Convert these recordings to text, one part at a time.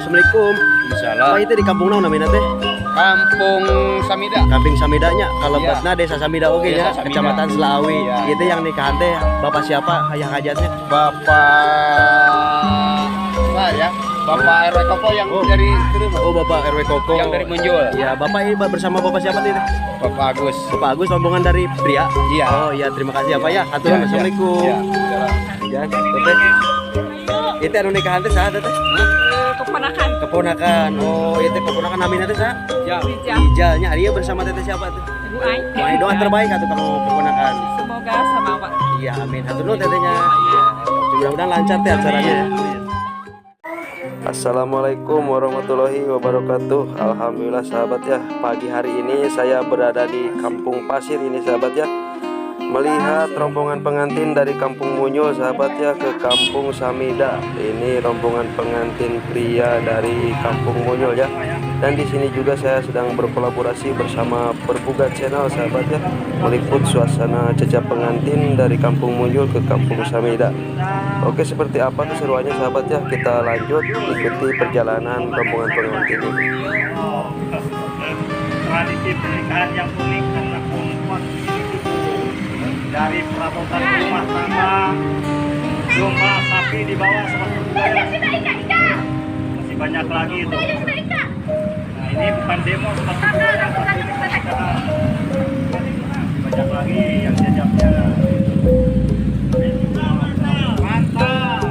Assalamualaikum. Insyaallah. Apa itu di kampung naon namanya teh? Kampung Samida. Kampung Samidanya, kalau Iya. betna Desa Samida oke Desa ya, Samida. Kecamatan Selawi. Iya. Itu yang nikahan teh Bapak siapa? Hayang hajatnya? Bapak saya, Bapak RW Koko yang Oh. dari Cirebon. Oh, Bapak RW Koko. Yang dari Munjul. Ya, Bapak ini bersama Bapak siapa teh? Bapak Agus. Bapak Agus rombongan dari pria. Iya. Oh iya, terima kasih ya Pak ya. Hatur Ya, nuhun. Assalamualaikum. Ya. Ya, teteh. Itu anu nikahan teh saha teteh? Keponakan Keponakan. Oh, itu keponakan namina teh saha? Ya. Rijal Ijalnya Arya bersama teteh siapa tuh? Ibu Ai. Doa doa terbaik atuh kamu keponakan. Semoga sama Pak. Iya, amin. Hatur nuhun tetehnya. Iya. Mudah-mudahan lancar teh acaranya ya. Assalamualaikum warahmatullahi wabarakatuh. Alhamdulillah sahabat ya, pagi hari ini saya berada di Kampung Pasir ini sahabat ya, melihat rombongan pengantin dari Kampung Munyul sahabat ya ke Kampung Samida. Ini rombongan pengantin pria dari Kampung Munyul ya. Dan di sini juga saya sedang berkolaborasi bersama Perbugat Channel sahabat ya, meliput suasana jejak pengantin dari Kampung Munyul ke Kampung Samida. Oke, seperti apa keseruannya sahabat ya, kita lanjut ikuti perjalanan rombongan pengantin ini. Tradisi pernikahan yang unik karena kompak dari perabotan rumah tangga, domba, sapi dibawa seperti budaya. Masih banyak lagi itu. Nah, ini bukan demo seperti budaya, tapi ini pernikahan. Banyak lagi yang jajaknya. Mantap.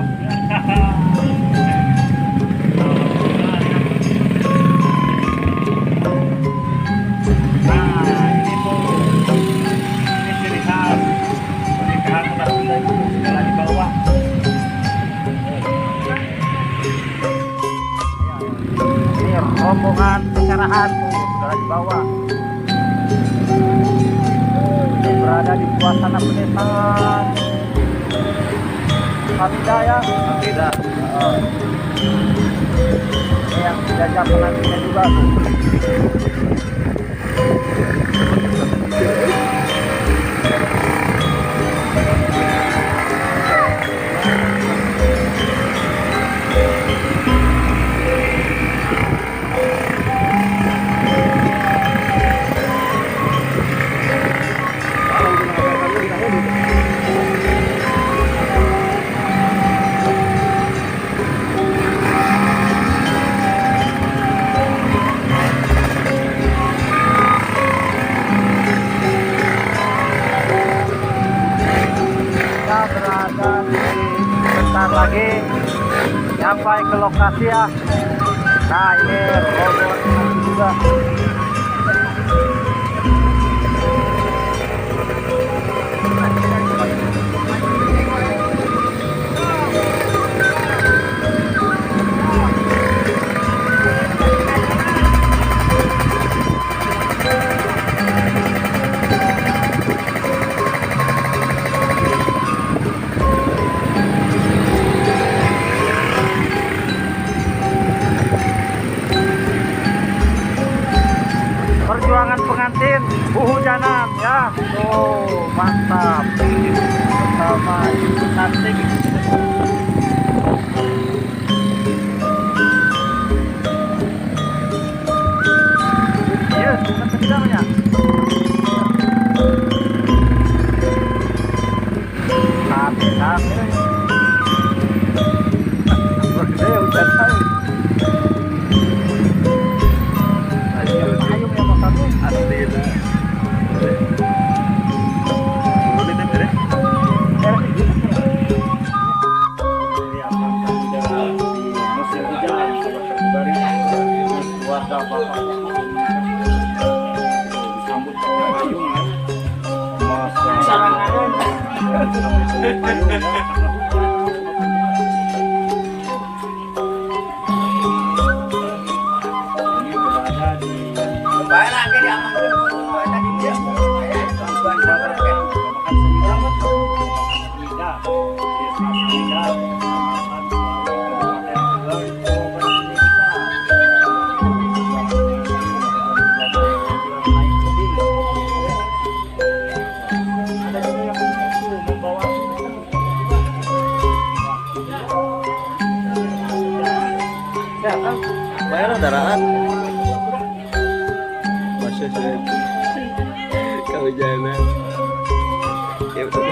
Nah, ini tuh ini ciri khas pernikahan umat Sunda itu segala dibawa. Ini rombongan pencerahan tuh segala dibawa. Ini berada di suasana pedesaan Samida ya. Samida. Ini yang dijajah pengantinnya juga tuh. Berada di bentar lagi sampai ke lokasi ya. Nah, ini rombongan juga. Perjuangan pengantin hujanan ya. Tuh, mantap. Bersama ibu cantik. Iya, bukan ketiganya. Kami. Gede hujanan. Ya, bayar daraan. Masuk saya. Kehujanan. Ya betul.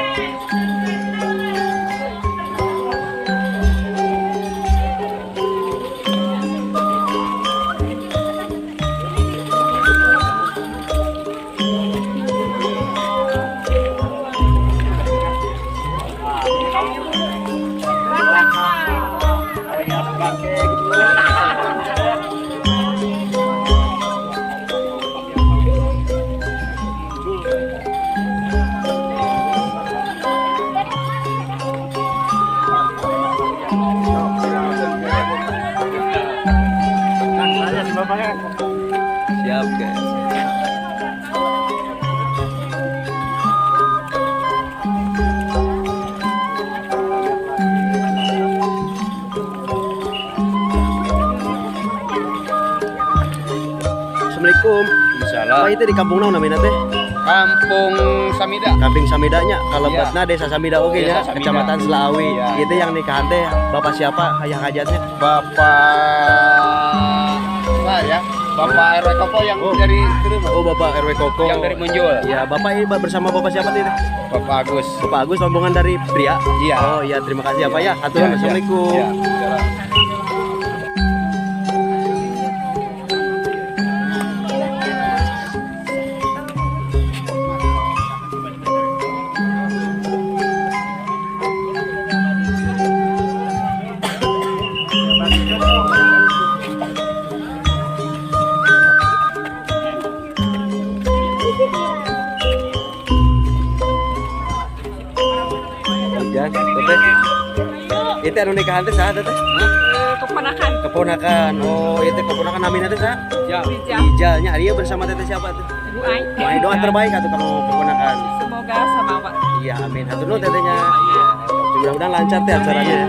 Siap guys. Assalamualaikum. Salah. Apa itu di kampung naon namanya teh? Kampung Samida. Kamping Samidanya, kalau Iya. betna desa Samida oke Desa ya, Samida. Kecamatan Selawi. Iya. Itu yang nikahan teh bapak siapa? Hayang hajatnya? Bapak saya, Bapak RW Koko yang Oh. dari Turun. Oh, Bapak RW Koko. Yang dari Munjul. Ya, Bapak ini bersama Bapak siapa tadi? Bapak Agus. Bapak Agus rombongan dari Pria. Iya. Oh, iya, terima kasih ya Pak ya. Atur, Ya, ya. Assalamualaikum. Ya. Hujan, teteh. Itu anu nikahan teh saha teh? Keponakan. Keponakan. Oh, itu keponakan namina teh saha? Ya. Rijal. Ijalnya dia bersama teteh siapa tuh? Ibu Ai. Wah, doa terbaik atuh kalau keponakan. Semoga sama Pak. Iya, amin. Hatur nuhun tetehnya. Iya. Mudah-mudahan lancar teh acaranya ya.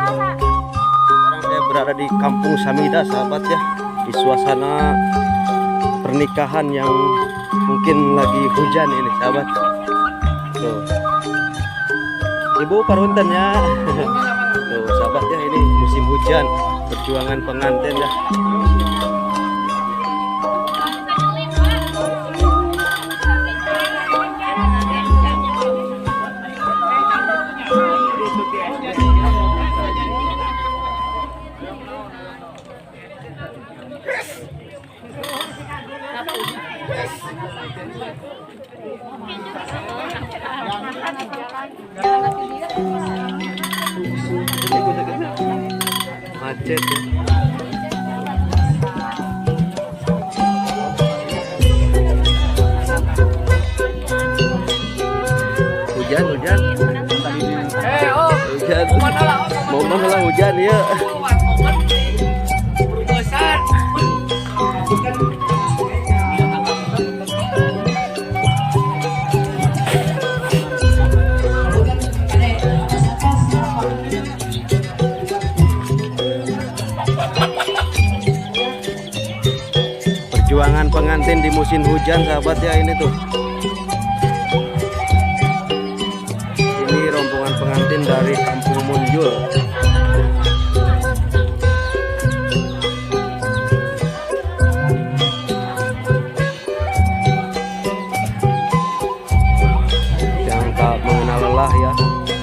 Sekarang saya berada di Kampung Samida, sahabat ya, di suasana pernikahan yang mungkin lagi hujan ini, sahabat. Tuh. Ibu parunten ya. Tuh, sahabat ya, ini musim hujan, perjuangan pengantin ya. Macet ya. Hujan. Hujan. Momen lah hujan ya. Perjuangan pengantin di musim hujan, sahabat ya, ini tuh. Ini rombongan pengantin dari Kampung Munjul. Jangan tak mengenal lelah ya,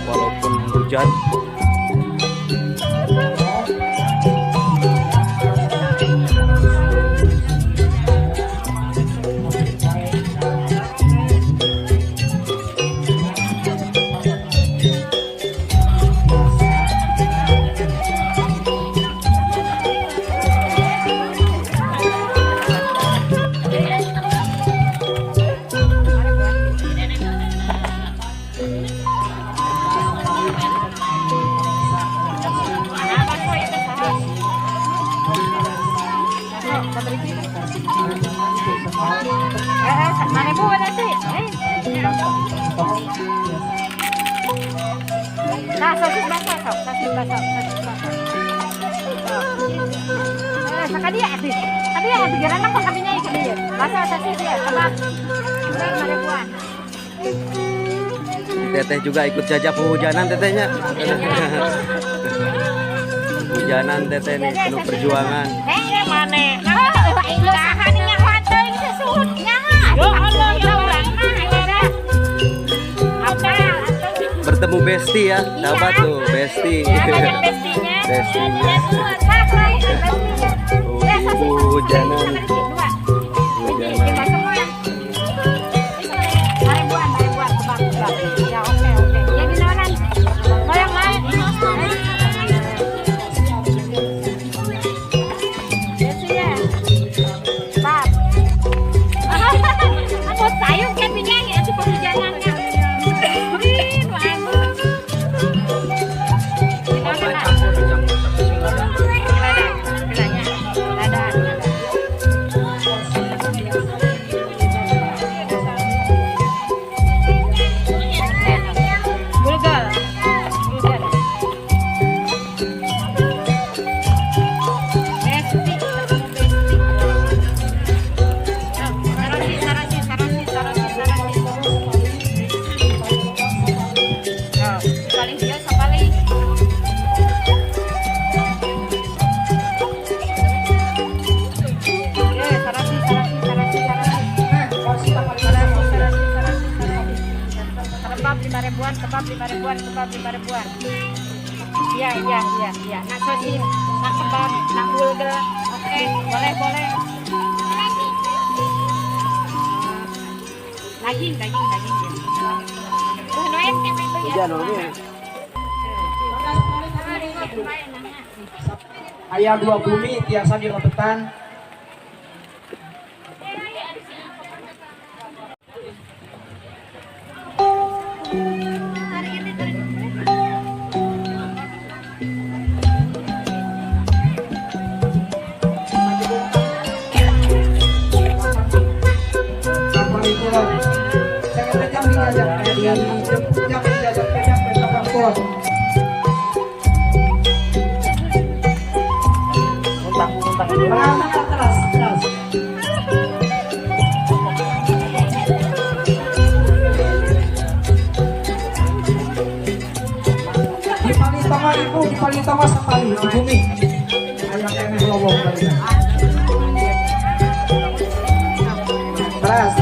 walaupun hujan. Mana bu ada sih? Nah, sosis basah, sosis basah. Sekali ya, Adi. Tadi ya, pikiran apa kabinya itu dia? Basah sosis ya, sama. Mana buah? teteh juga ikut jajak hujanan tetehnya. Hujanan teteh nih penuh perjuangan. Mana? Kahaninya kuateng sesudnya. Ya Allah ya orang mah. Apa? Bertemu Besti ya, sahabat tuh Besti. Bestinya. Bestinya. Hujanan. Kebab 5.000-an. Iya. Nak sosis, nak kebab, nak bulgur. Oke, boleh. Daging ya. Hujan ini. Ayah dua bumi tiasa dirobetan. Di paling tengah sekali di bumi. Ayah kene lowong kali. Terus,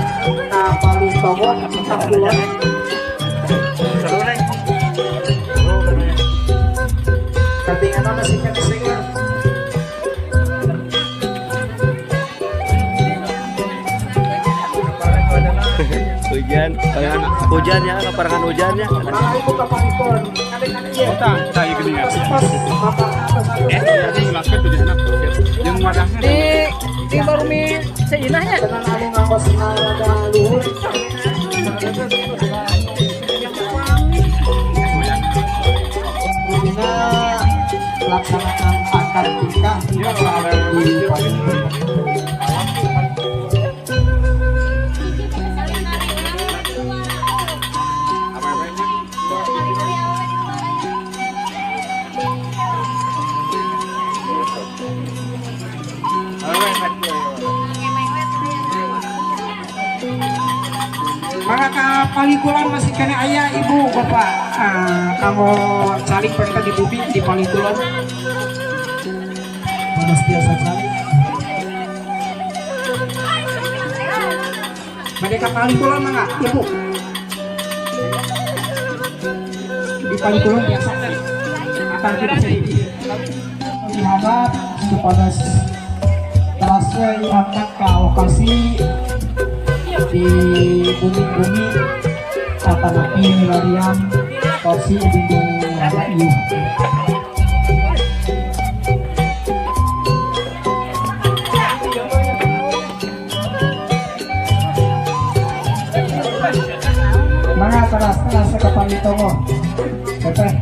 paling tengah tak pulang. Ketinggalan masih kena. Hujan ya, keparangan hujannya. Di baru mie seinahnya. Laksanakan akad nikah di maka palikulan masih kena ayah ibu bapak kamu saling mereka di bumi di palikulan pada biasa saling mereka palikulan enggak ibu di palikulan biasa akan kita sedih diharap kepada terasa akan ke lokasi di bumi-bumi kata nabi milarian porsi bindu rayu Manga teras ke Palitongo. Teteh